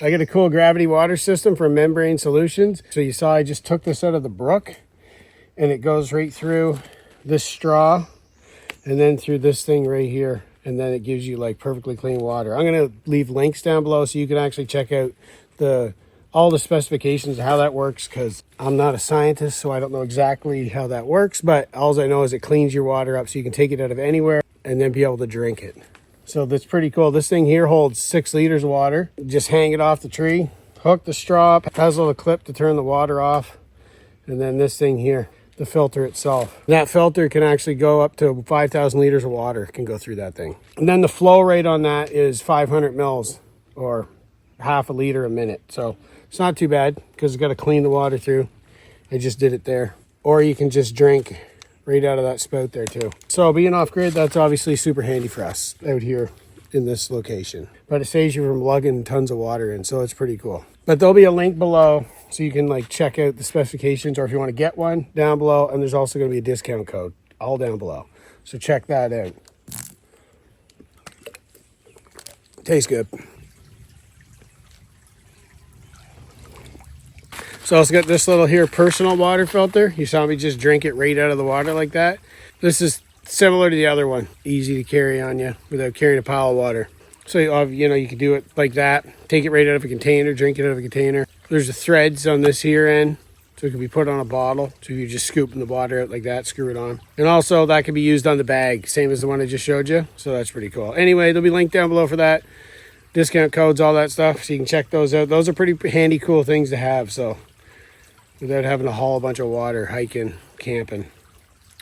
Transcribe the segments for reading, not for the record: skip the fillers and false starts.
I get a cool gravity water system from Membrane Solutions. So you saw I just took this out of the brook and it goes right through this straw and then through this thing right here. And then it gives you like perfectly clean water. I'm gonna leave links down below so you can actually check out all the specifications of how that works, because I'm not a scientist, so I don't know exactly how that works, but all I know is it cleans your water up so you can take it out of anywhere and then be able to drink it. So that's pretty cool. This thing here holds 6 liters of water. Just hang it off the tree, hook the straw up, has a little clip to turn the water off, and then this thing here, the filter itself. That filter can actually go up to 5,000 liters of water can go through that thing. And then the flow rate on that is 500 mils or half a liter a minute. So it's not too bad because it's got to clean the water through. I just did it there. Or you can just drink right out of that spout there too. So being off grid, that's obviously super handy for us out here in this location. But it saves you from lugging tons of water in, so it's pretty cool. But there'll be a link below so you can like check out the specifications, or if you want to get one, down below. And there's also going to be a discount code all down below. So check that out. Tastes good. So I also got this little here personal water filter. You saw me just drink it right out of the water like that. This is similar to the other one. Easy to carry on you without carrying a pile of water. So you can do it like that. Take it right out of a container, drink it out of a container. There's the threads on this here end, so it can be put on a bottle. So you're just scooping the water out like that, screw it on. And also that can be used on the bag, same as the one I just showed you. So that's pretty cool. Anyway, there'll be a link down below for that. Discount codes, all that stuff. So you can check those out. Those are pretty handy, cool things to have. So without having to haul a bunch of water, hiking, camping,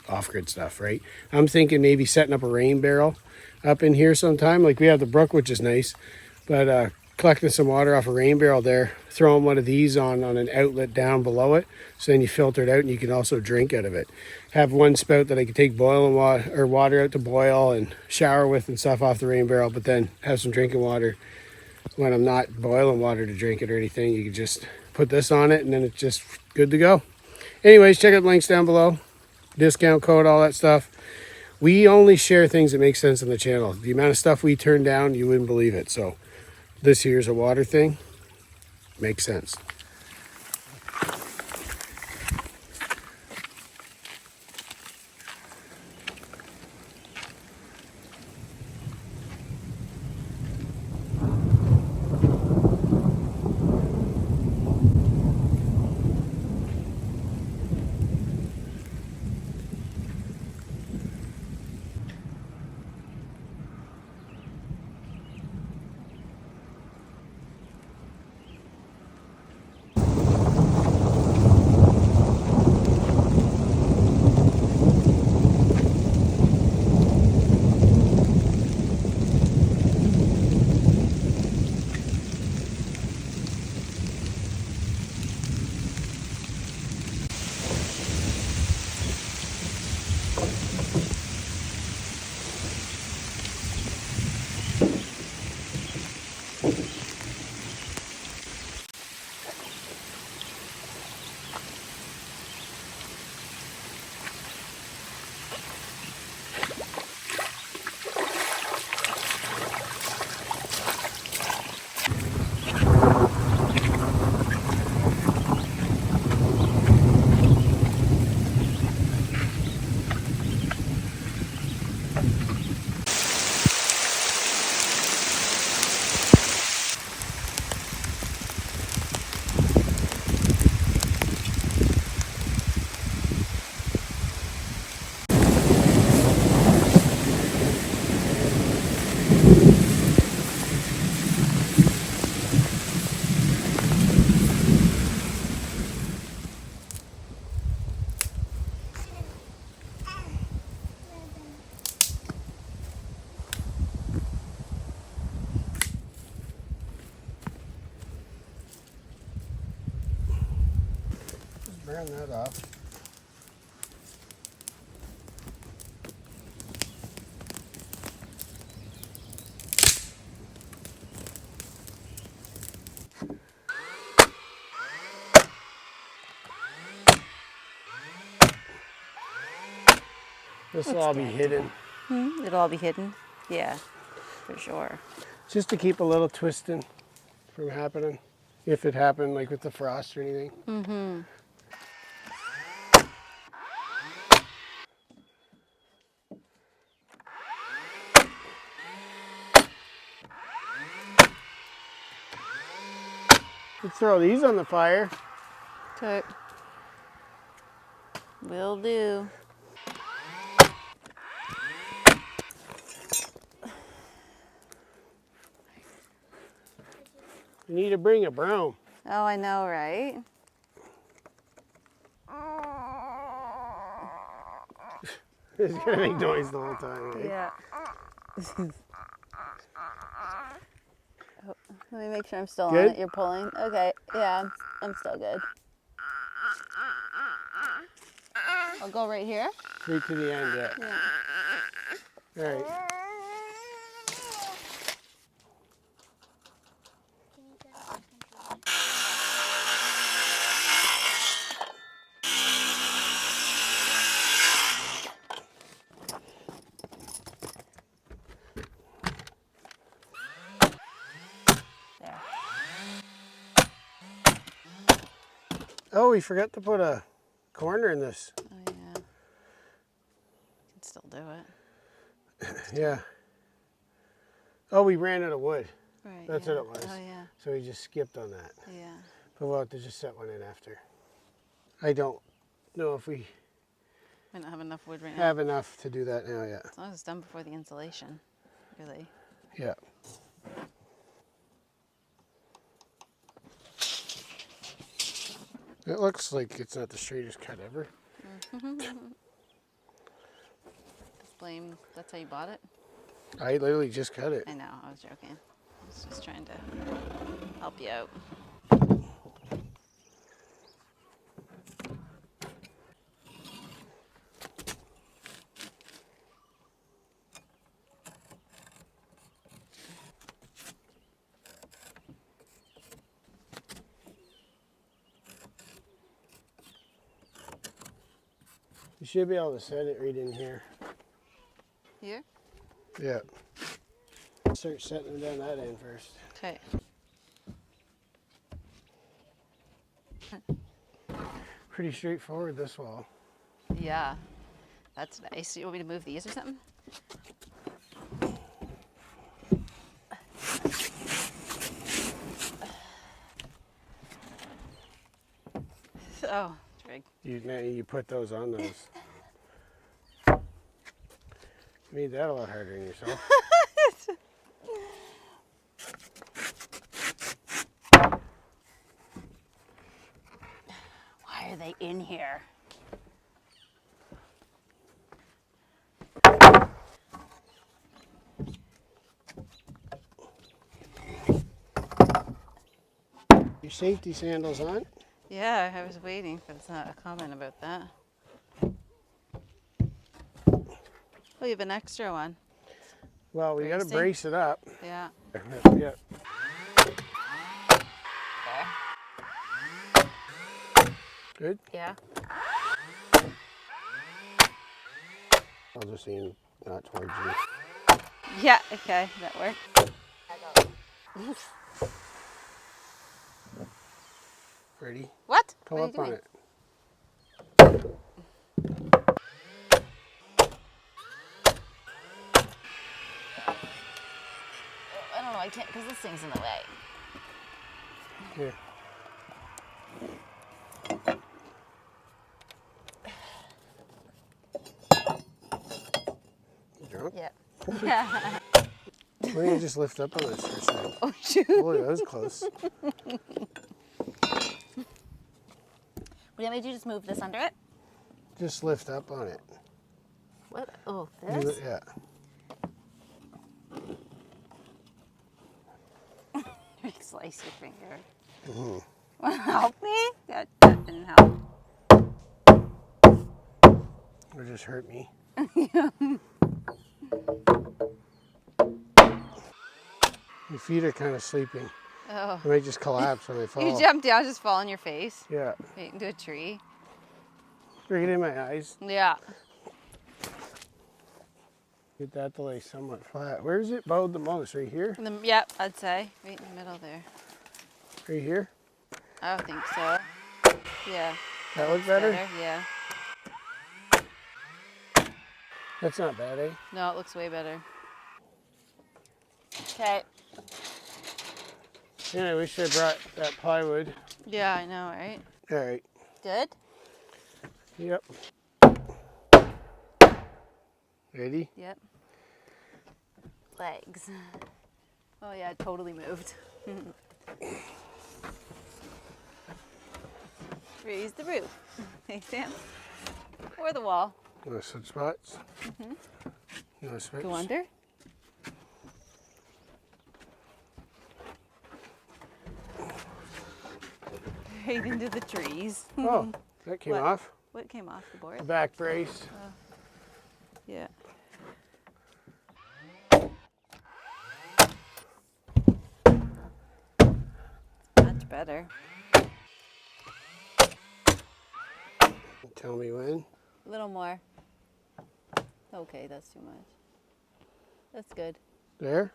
off-grid stuff, right? I'm thinking maybe setting up a rain barrel up in here sometime. Like we have the brook, which is nice, but collecting some water off a rain barrel there, throwing one of these on an outlet down below it, so then you filter it out and you can also drink out of it. Have one spout that I can take boiling water or water out to boil and shower with and stuff off the rain barrel, but then have some drinking water when I'm not boiling water to drink it or anything. You can just put this on it and then it's just good to go. Anyways, check out the links down below, discount code, all that stuff. We only share things that make sense on the channel. The amount of stuff we turn down, you wouldn't believe it. So this here's a water thing, makes sense. Burn that off. This will all be hidden. It'll all be hidden? Yeah, for sure. Just to keep a little twisting from happening. If it happened like with the frost or anything. Mm-hmm. Let's throw these on the fire. Okay. Will do. You need to bring a broom. Oh, I know, right? It's gonna make noise the whole time, right? Yeah. Oh, let me make sure I'm still on Good? it. You're pulling. Okay. Yeah, I'm still good. I'll go right here. Straight to the end, yeah. Yeah. All right. There. Oh, we forgot to put a corner in this. Oh, yeah. Can still do it. Yeah. Oh, we ran out of wood. Right. That's yeah. what it was. Oh, yeah. So we just skipped on that. Yeah. But we'll have to just set one in after. I don't know if we We don't have enough wood right now. have enough to do that now yet. As long as it's done before the insulation, really. Yeah. It looks like it's not the straightest cut ever. Just blame, that's how you bought it? I literally just cut it. I know, I was joking. I was just trying to help you out. You should be able to set it right in here. Here? Yeah. Start setting them down that end first. Okay. Pretty straightforward, this wall. Yeah, that's nice. You want me to move these or something? Oh, trig. You put those on those. You made that a lot harder than yourself. Why are they in here? Your safety sandals on? Yeah, I was waiting for a comment about that. Oh, you have an extra one. Well, we got to Bracing? brace it up. Yeah. Yeah. Good? Yeah. I'll just aim not towards you. Yeah, okay, that worked. Ready? What? Pull What are up you on doing? it. I don't know, I can't, because this thing's in the way. Here. You drunk? Yeah. Why don't you just lift up on this for a second? Oh, shoot. Boy, that was close. Would you want me to just move this under it? Just lift up on it. What? Oh, Do this? it, yeah. Slice your finger. Mm-hmm. Want to help me? That didn't help. Or just hurt me. Your feet are kind of sleeping. Oh. They might just collapse when they fall. You jump down, just fall on your face. Yeah. Right into a tree. Right in my eyes. Yeah. Get that to lay somewhat flat. Where is it bowed the most? Right here? Yep, I'd say. Right in the middle there. Are you here? I don't think so. Yeah. That looks better? Yeah. That's not bad, eh? No, it looks way better. Okay. Yeah, I wish I brought that plywood. Yeah, I know, right? All right. Good? Yep. Ready? Yep. Legs. Oh yeah, it totally moved. Raise the roof. Hey, Sam. Or the wall. You want to switch spots? You want to switch? Go under. Right into the trees. Oh, that came What? off. What came off the board? The back brace. Yeah. Much better. Tell me when. A little more. Okay, that's too much. That's good. There?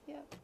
Yep.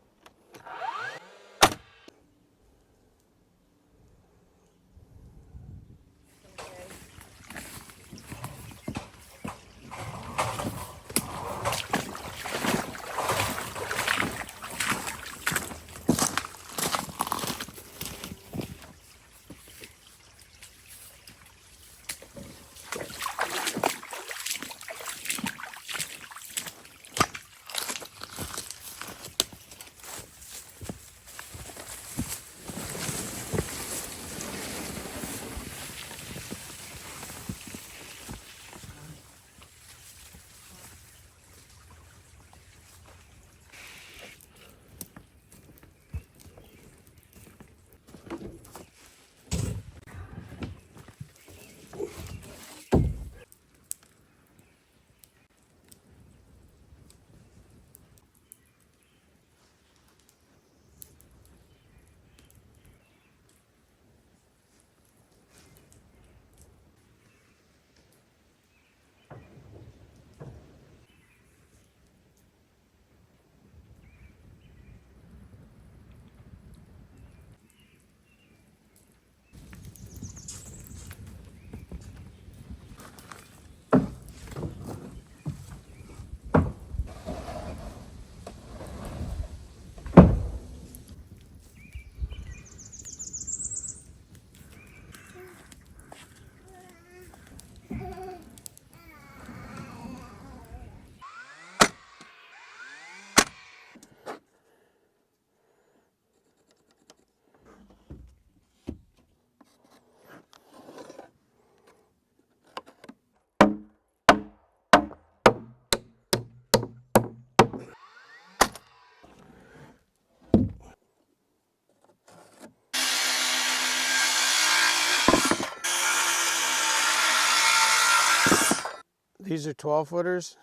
These are 12 footers.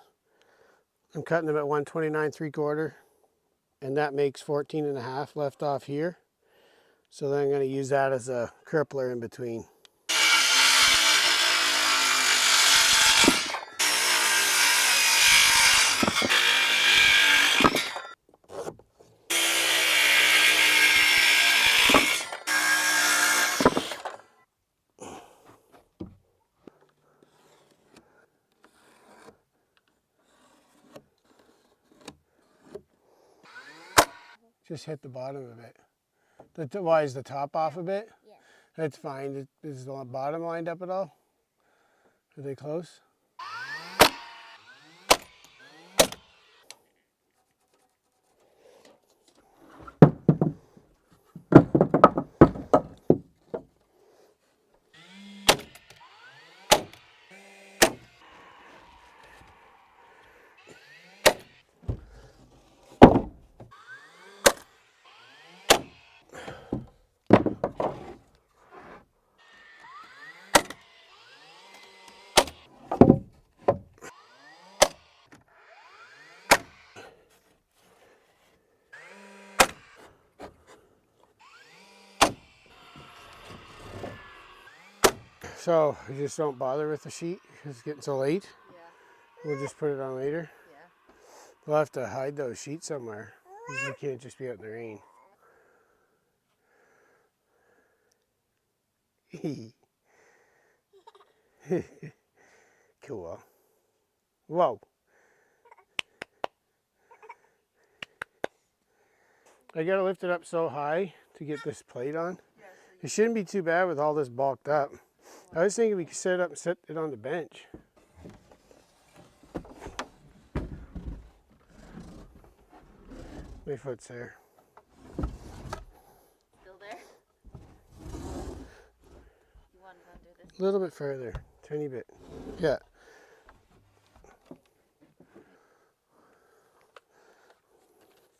I'm cutting them at 129 3/4, and that makes 14 and a half left off here. So then I'm going to use that as a crippler in between. Just hit the bottom of it. Why is the top off a bit? Yeah. That's fine. Is the bottom lined up at all? Are they close? So you just don't bother with the sheet because it's getting so late. Yeah. We'll just put it on later. Yeah. We'll have to hide those sheets somewhere. They can't just be out in the rain. Cool. Whoa. I gotta lift it up so high to get this plate on. It shouldn't be too bad with all this bulked up. I was thinking we could set it up and set it on the bench. My foot's there. Still there? You want it under this? A little bit further, tiny bit. Yeah.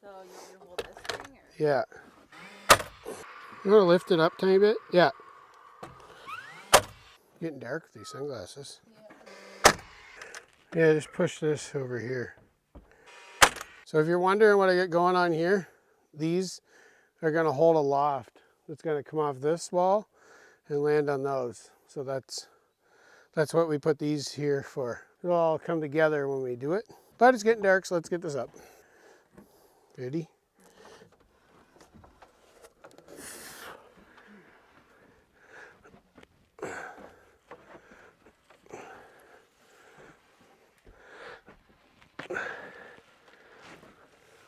So you hold this thing, or? Yeah. You want to lift it up a tiny bit? Yeah. Getting dark with these sunglasses. Yeah, just push this over here. So if you're wondering what I got going on here, these are going to hold a loft that's going to come off this wall and land on those. So that's what we put these here for. It'll all come together when we do it. But it's getting dark, so let's get this up. Ready?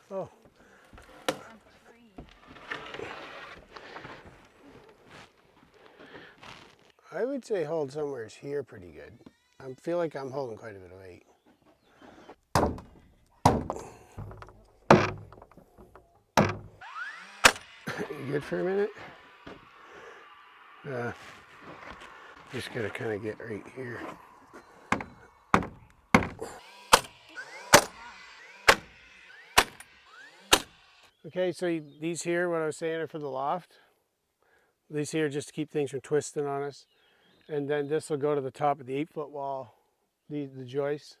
Oh. I would say hold somewhere here pretty good. I feel like I'm holding quite a bit of weight. You good for a minute? Just gotta kind of get right here. Okay, so these here, what I was saying, are for the loft. These here just to keep things from twisting on us. And then this will go to the top of the 8-foot wall, the joists.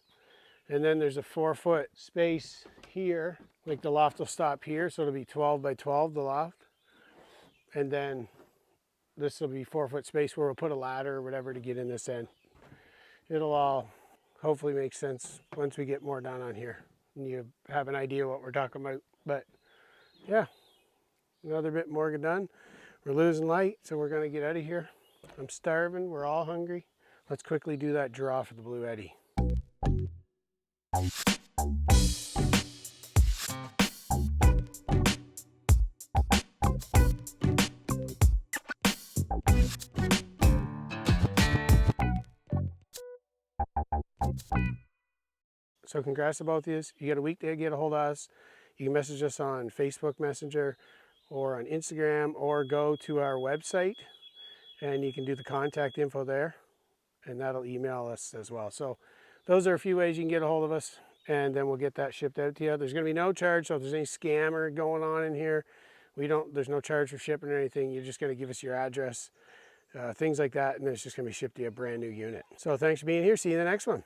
And then there's a 4-foot space here, like the loft will stop here, so it'll be 12 by 12, the loft. And then this will be 4-foot space where we'll put a ladder or whatever to get in this end. It'll all hopefully make sense once we get more done on here and you have an idea what we're talking about. But yeah, another bit more done. We're losing light, so we're gonna get out of here. I'm starving, we're all hungry. Let's quickly do that draw for the Bluetti. So congrats to both of you. You got a week to get a hold of us. You can message us on Facebook Messenger or on Instagram, or go to our website and you can do the contact info there, and that'll email us as well. So those are a few ways you can get a hold of us, and then we'll get that shipped out to you. There's going to be no charge, so if there's any scammer going on in here, there's no charge for shipping or anything. You're just going to give us your address, things like that, and it's just going to be shipped to you a brand new unit. So thanks for being here. See you in the next one.